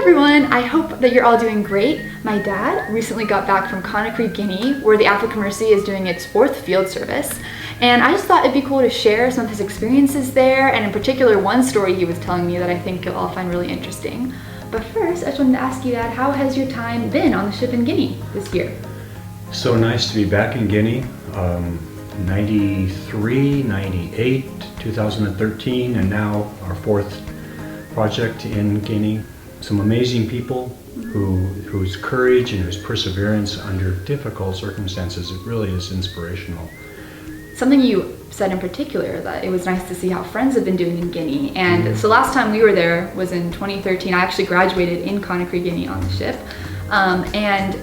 everyone, I hope that you're all doing great. My dad recently got back from Conakry Guinea, where the African Mercy is doing its 4th field service. And I just thought it'd be cool to share some of his experiences there, and in particular one story he was telling me that I think you'll all find really interesting. But first, I just wanted to ask you, Dad, how has your time been on the ship in Guinea this year? So nice to be back in Guinea. 93, 98, 2013, and now our 4th project in Guinea. Some amazing people whose courage and whose perseverance under difficult circumstances, it really is inspirational. Something you said in particular, that it was nice to see how friends have been doing in Guinea. And so last time we were there was in 2013. I actually graduated in Conakry Guinea on the ship. And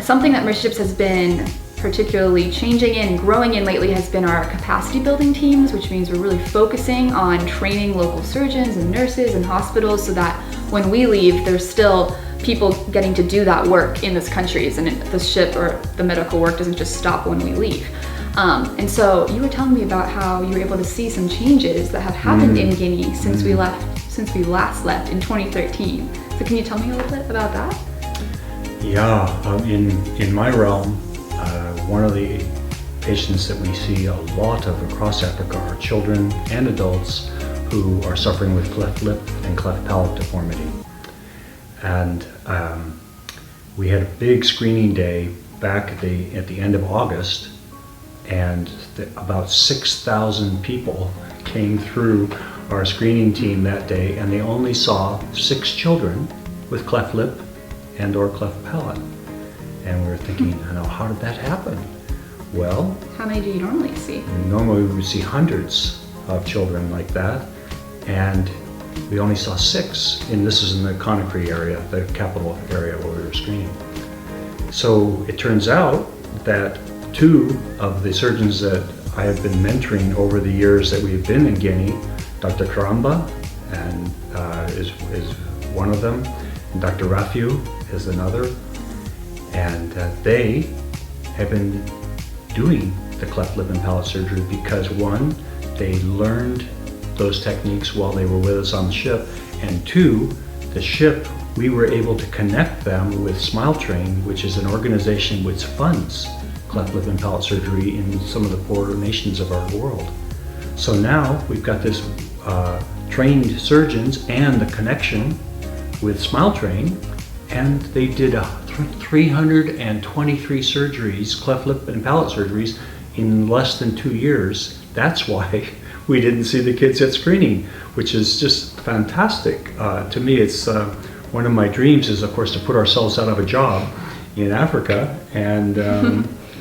something that Mercy Ships has been particularly changing in and growing in lately has been our capacity building teams, which means we're really focusing on training local surgeons and nurses and hospitals so that when we leave, there's still people getting to do that work in those countries, and the ship or the medical work doesn't just stop when we leave. And so you were telling me about how you were able to see some changes that have happened in Guinea since we last left in 2013. So can you tell me a little bit about that? Yeah, in my realm, one of the patients that we see a lot of across Africa are children and adults who are suffering with cleft lip and cleft palate deformity. And we had a big screening day back at the end of August, and about 6,000 people came through our screening team that day, and they only saw 6 children with cleft lip and or cleft palate. And we were thinking, how did that happen? Well, how many do you normally see? Normally we would see hundreds of children like that, and we only saw 6, and this is in the Conakry area, the capital area where we were screening. So it turns out that 2 of the surgeons that I have been mentoring over the years that we've been in Guinea, Dr. Karamba is one of them, and Dr. Rafiu is another, and they have been doing the cleft lip and palate surgery because, one, they learned those techniques while they were with us on the ship, and 2, the ship, we were able to connect them with SmileTrain, which is an organization which funds cleft lip and palate surgery in some of the poorer nations of our world. So now we've got this trained surgeons and the connection with SmileTrain, and they did 323 surgeries, cleft lip and palate surgeries, in less than 2 years. That's why we didn't see the kids at screening, which is just fantastic. To me, it's one of my dreams is, of course, to put ourselves out of a job in Africa, and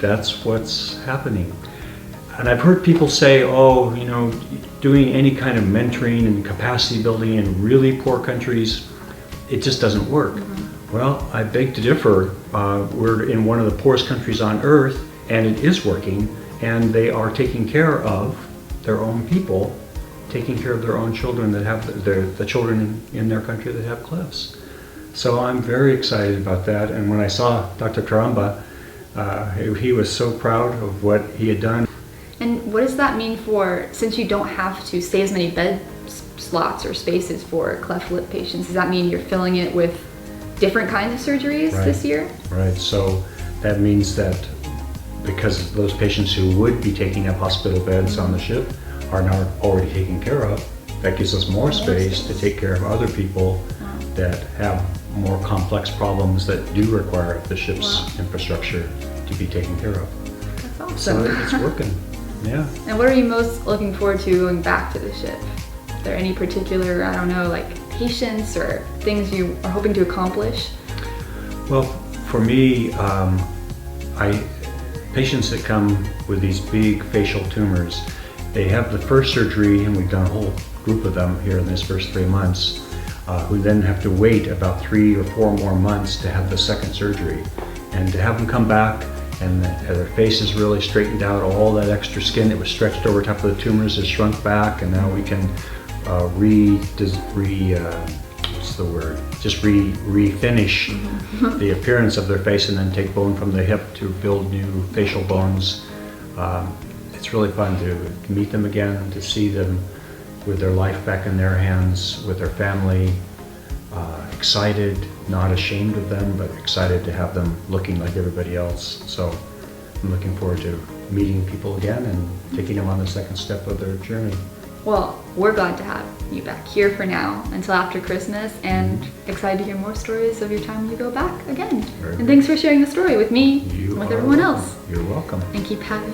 that's what's happening. And I've heard people say, doing any kind of mentoring and capacity building in really poor countries, it just doesn't work. Well, I beg to differ. We're in one of the poorest countries on earth, and it is working, and they are taking care of their own people, taking care of their own children that have the children in their country that have clefts. So I'm very excited about that, and when I saw Dr. Karamba, he was so proud of what he had done. And what does that mean since you don't have to save as many bed slots or spaces for cleft lip patients, does that mean you're filling it with different kinds of surgeries this year? Right, so that means that because those patients who would be taking up hospital beds on the ship are now already taken care of, that gives us more space to take care of other people that have more complex problems that do require the ship's infrastructure to be taken care of. That's awesome. So it's working, yeah. And what are you most looking forward to going back to the ship? Are there any particular, patients or things you are hoping to accomplish? Well, for me, patients that come with these big facial tumors, they have the first surgery, and we've done a whole group of them here in this first 3 months, who then have to wait about 3 or 4 more months to have the second surgery. And to have them come back and their face is really straightened out, all that extra skin that was stretched over top of the tumors has shrunk back, and now we can refinish the appearance of their face, and then take bone from the hip to build new facial bones. It's really fun to meet them again, to see them with their life back in their hands, with their family, excited, not ashamed of them, but excited to have them looking like everybody else. So I'm looking forward to meeting people again and taking them on the second step of their journey. Well, we're glad to have you back here for now until after Christmas, and excited to hear more stories of your time when you go back again. Very And good. thanks for sharing the story with me You and with are everyone welcome. else. You're welcome. And keep having